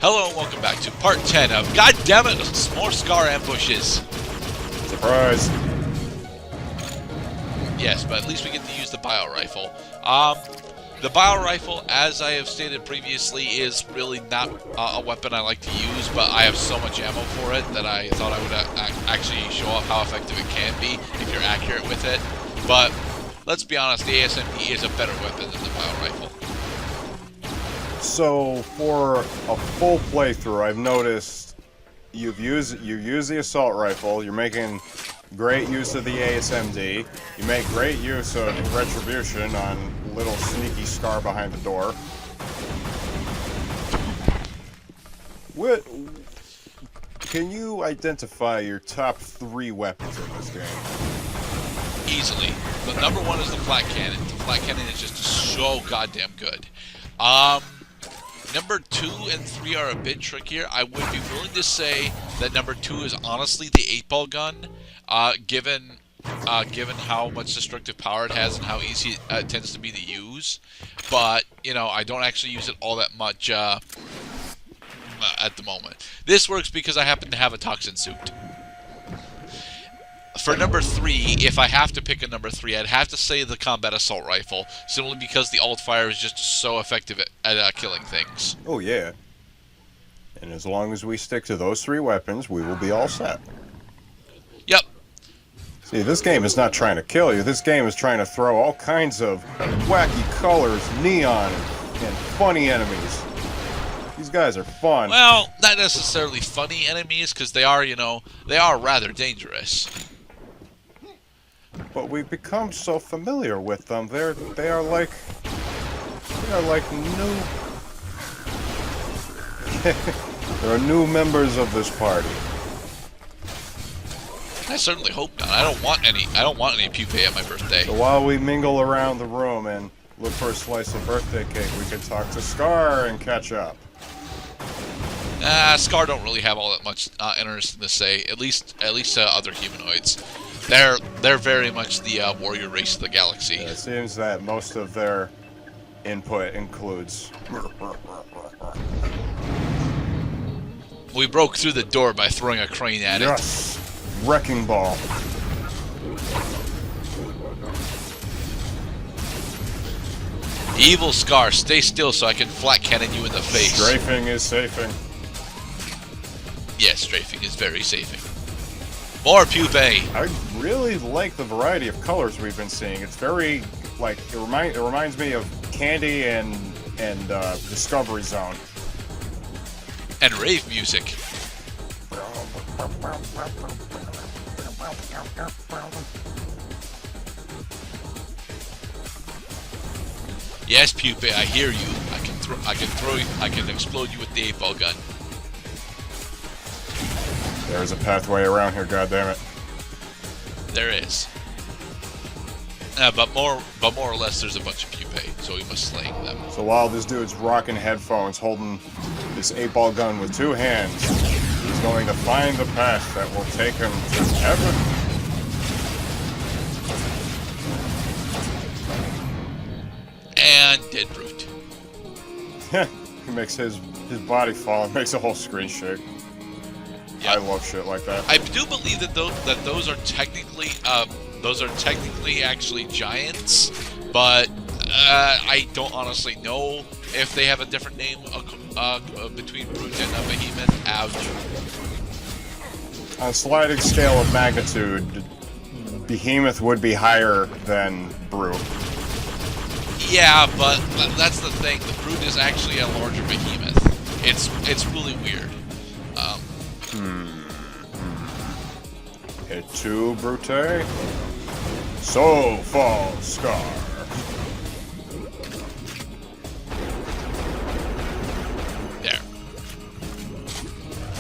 Hello and welcome back to part 10 of goddammit, more Scar ambushes. Surprise! Yes, but at least we get to use the bio rifle. The bio rifle, as I have stated previously, is really not a weapon I like to use, but I have so much ammo for it that I thought I would actually show off how effective it can be if you're accurate with it. But let's be honest, the ASMD is a better weapon than the bio rifle. So, for a full playthrough, I've noticed you use the assault rifle, you're making great use of the ASMD, you make great use of retribution on little sneaky Scar behind the door. What? Can you identify your top 3 weapons in this game? Easily. The number 1 is the Flak cannon. The Flak cannon is just so goddamn good. Number 2 and 3 are a bit trickier. I would be willing to say that number 2 is honestly the 8-ball gun, given how much destructive power it has and how easy it tends to be to use. But, you know, I don't actually use it all that much at the moment. This works because I happen to have a toxin suit. For number 3, if I have to pick a number 3, I'd have to say the combat assault rifle, simply because the alt fire is just so effective at killing things. Oh yeah. And as long as we stick to those 3 weapons, we will be all set. Yep. See, this game is not trying to kill you. This game is trying to throw all kinds of wacky colors, neon, and funny enemies. These guys are fun. Well, not necessarily funny enemies, because they are, you know, they are rather dangerous. But we've become so familiar with them. They are like new. There are new members of this party. I certainly hope not. I don't want any pupae at my birthday. So while we mingle around the room and look for a slice of birthday cake, we can talk to Scar and catch up. Scar don't really have all that much interesting to say. At least other humanoids. They're very much the warrior race of the galaxy. Yeah, it seems that most of their input includes. We broke through the door by throwing a crane at it. Yes, wrecking ball. Evil Scar, stay still so I can flat cannon you in the face. Strafing is safing. Yes, strafing is very safing. More pupae. I really like the variety of colors we've been seeing. It's very, like, it reminds me of Candy and Discovery Zone. And rave music. Yes, pupae, I hear you. I can explode you with the 8-ball gun. There's a pathway around here, goddammit. There is. But more or less, there's a bunch of pupae, so we must slay them. So while this dude's rocking headphones, holding this 8-ball gun with 2 hands, he's going to find the path that will take him to heaven. And dead brute. He makes his body fall and makes a whole screen shake. Yep. I love shit like that. I do believe that those are technically actually giants, but I don't honestly know if they have a different name between brute and a behemoth. Ouch. On a sliding scale of magnitude, behemoth would be higher than brute. Yeah, but that's the thing. The brute is actually a larger behemoth. It's really weird. Et tu, Brute? So falls Scar. There.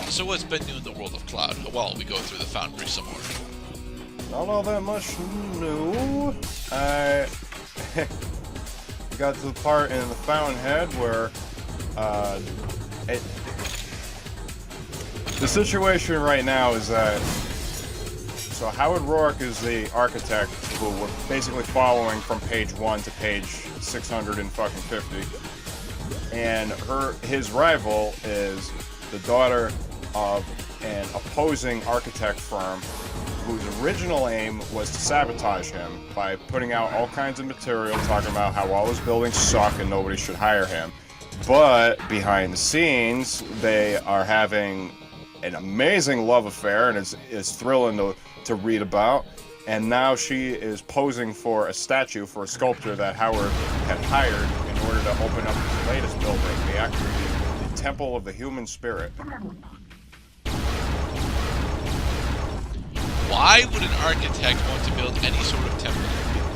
So what's been new in the world of Cloud? Well, we go through the foundry some more. Not all that much new. I got to the part in the Fountainhead where the situation right now is that So Howard Rourke is the architect who we're basically following from page 1 to page 650. and his rival is the daughter of an opposing architect firm whose original aim was to sabotage him by putting out all kinds of material talking about how all his buildings suck and nobody should hire him. But behind the scenes, they are having an amazing love affair, and it's thrilling to read about. And now she is posing for a statue for a sculptor that Howard had hired in order to open up his latest building, the Temple of the Human Spirit. Why would an architect want to build any sort of temple?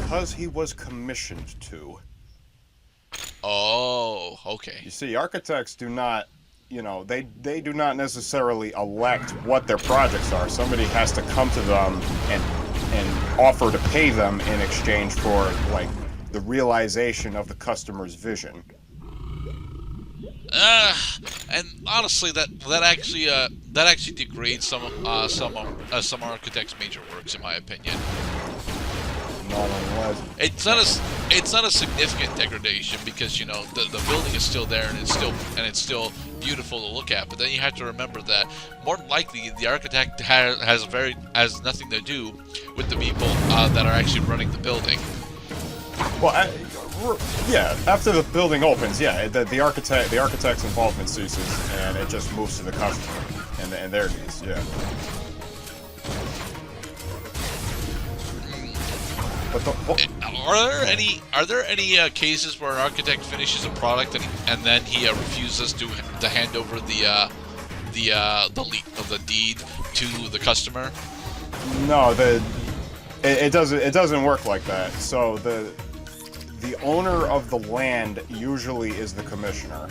Because he was commissioned to. Oh, okay. You see, architects do not, they do not necessarily elect what their projects are. Somebody has to come to them and offer to pay them in exchange for, like, the realization of the customer's vision. And honestly, that actually degrades some architects' major works, in my opinion. Not unless It's not a significant degradation because the building is still there and it's still beautiful to look at. But then you have to remember that more than likely the architect has nothing to do with the people that are actually running the building. Well, yeah. After the building opens, yeah, the architect's involvement ceases and it just moves to the customer and their needs. Yeah. Are there any cases where an architect finishes a product and then he refuses to hand over the deed to the customer? No, it doesn't work like that. So the owner of the land usually is the commissioner.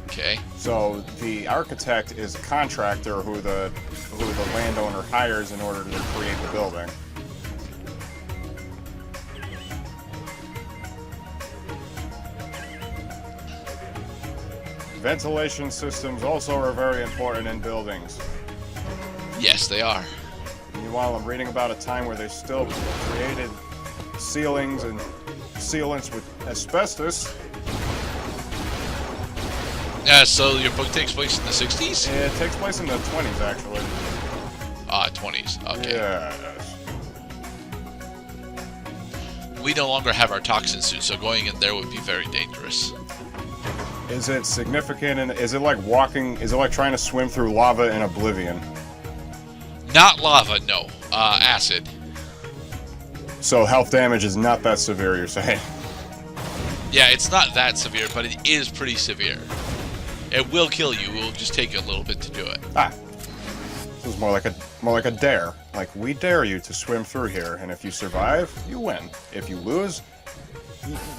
Okay. So the architect is a contractor who the landowner hires in order to create the building. Ventilation systems also are very important in buildings. Yes, they are. Meanwhile, I'm reading about a time where they still created ceilings and sealants with asbestos. So your book takes place in the 60s? It takes place in the 20s, actually. 20s. Okay. Yes. We no longer have our toxin suit, so going in there would be very dangerous. Is it significant? And is it like walking? Is it like trying to swim through lava in Oblivion? Not lava, no. Acid. So health damage is not that severe, you're saying? Yeah, it's not that severe, but it is pretty severe. It will kill you. It will just take a little bit to do it. This is more like a dare. Like, we dare you to swim through here, and if you survive, you win. If you lose,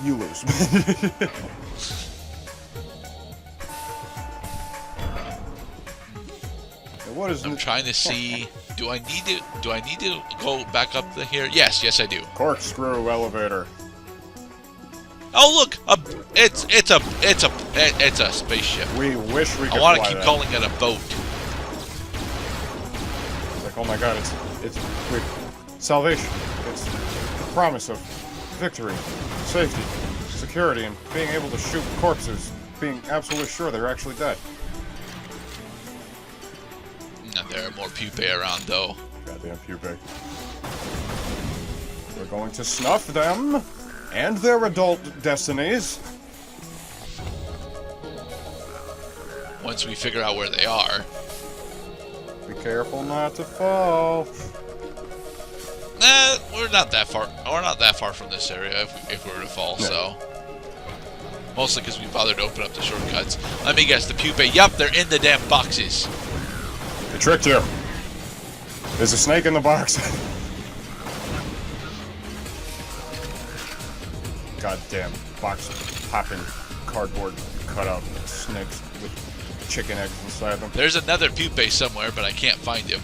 you lose. What is I'm trying to see. Do I need to go back up here? Yes, I do. Corkscrew elevator. Oh look, it's a spaceship. We wish we could. I want to fly keep that. calling it a boat. It's like, oh my god, it's salvation. It's the promise of victory, safety, security, and being able to shoot corpses, being absolutely sure they're actually dead. There are more pupae around, though. Goddamn pupae. We're going to snuff them and their adult destinies. Once we figure out where they are. Be careful not to fall. We're not that far. We're not that far from this area if we were to fall. No. So mostly because we bothered to open up the shortcuts. Let me guess. The pupae. Yup, they're in the damn boxes. They tricked you. There's a snake in the box. Goddamn box popping cardboard cutout snakes with chicken eggs inside them. There's another pupae somewhere, but I can't find him.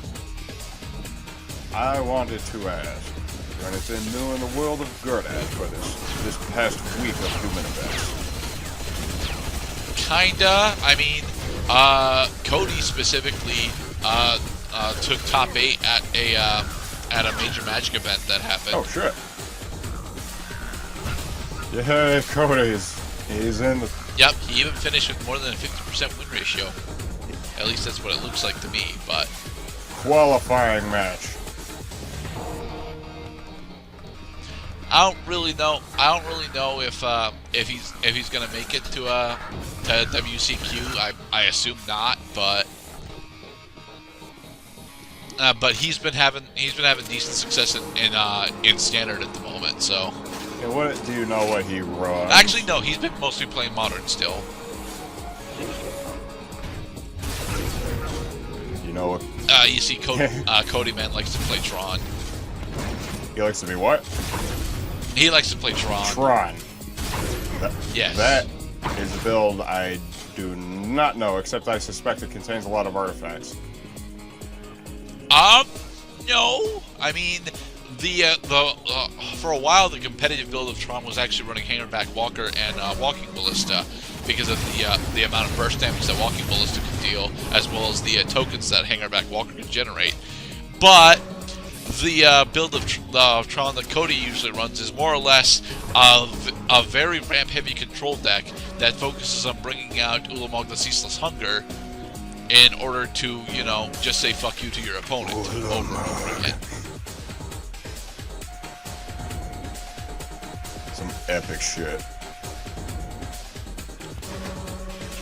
I wanted to ask, is there anything new in the world of Gerdad for this past week of human events? Kinda. I mean, Cody specifically took top 8 at a major Magic event that happened. Oh shit! Yeah, Cody he's in Yep, he even finished with more than a 50% win ratio. At least that's what it looks like to me, but... Qualifying match. I don't really know if he's gonna make it to WCQ. I assume not, but he's been having decent success in standard at the moment. So. And what do you know what he runs? Actually, no. He's been mostly playing modern still. You know what? You see, Cody Man likes to play Tron. He likes to be what? He likes to play Tron. Tron. Yes. That is a build I do not know, except I suspect it contains a lot of artifacts. No. I mean, for a while the competitive build of Tron was actually running Hangerback Walker and Walking Ballista because of the amount of burst damage that Walking Ballista can deal, as well as the tokens that Hangerback Walker can generate. But the build of Tron that Cody usually runs is more or less a very ramp-heavy control deck that focuses on bringing out Ulamog the Ceaseless Hunger in order to, you know, just say fuck you to your opponent over and over again. Some epic shit.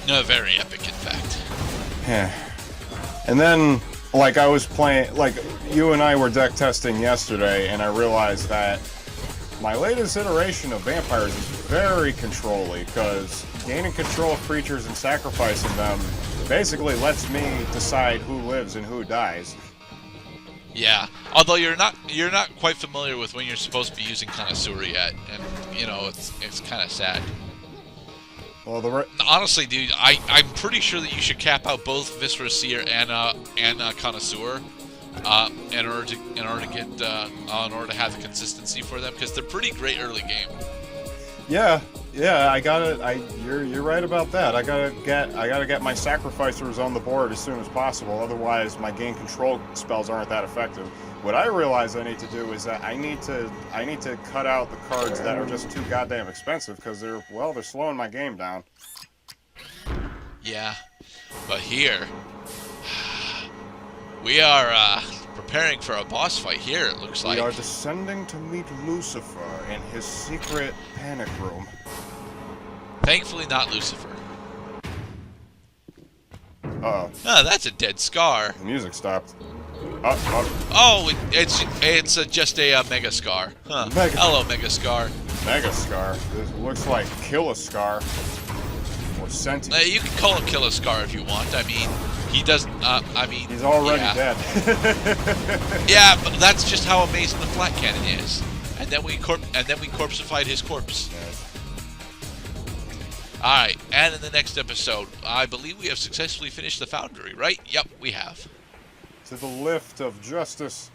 No, very epic, in fact. And then, like, I was playing, like, you and I were deck testing yesterday, and I realized that my latest iteration of vampires is very control-y, because gaining control of creatures and sacrificing them basically lets me decide who lives and who dies. Yeah, although you're not quite familiar with when you're supposed to be using Connoisseur yet, and you know it's kind of sad. Well, honestly, dude, I'm pretty sure that you should cap out both Viscera Seer and Connoisseur in order to have the consistency for them, because they're pretty great early game. Yeah, I gotta. You're right about that. I gotta get my sacrificers on the board as soon as possible. Otherwise, my gain control spells aren't that effective. What I realize I need to do is that I need to cut out the cards that are just too goddamn expensive, because they're slowing my game down. Yeah, but here we are preparing for a boss fight. Here, it looks like we are descending to meet Lucifer in his secret panic room. Thankfully, not Lucifer. Uh-oh. Oh, that's a dead Scar. The music stopped. Oh, it's just a Mega Scar. Huh. Hello, Mega Scar. Mega Scar. This looks like Kill a Scar. Or Sentient. You can call him Kill a Scar if you want. I mean, he doesn't. I mean, he's already dead. Yeah, but that's just how amazing the Flak Cannon is. And then we corpseified his corpse. Yes. Alright, and in the next episode, I believe we have successfully finished the Foundry, right? Yep, we have. To the lift of justice.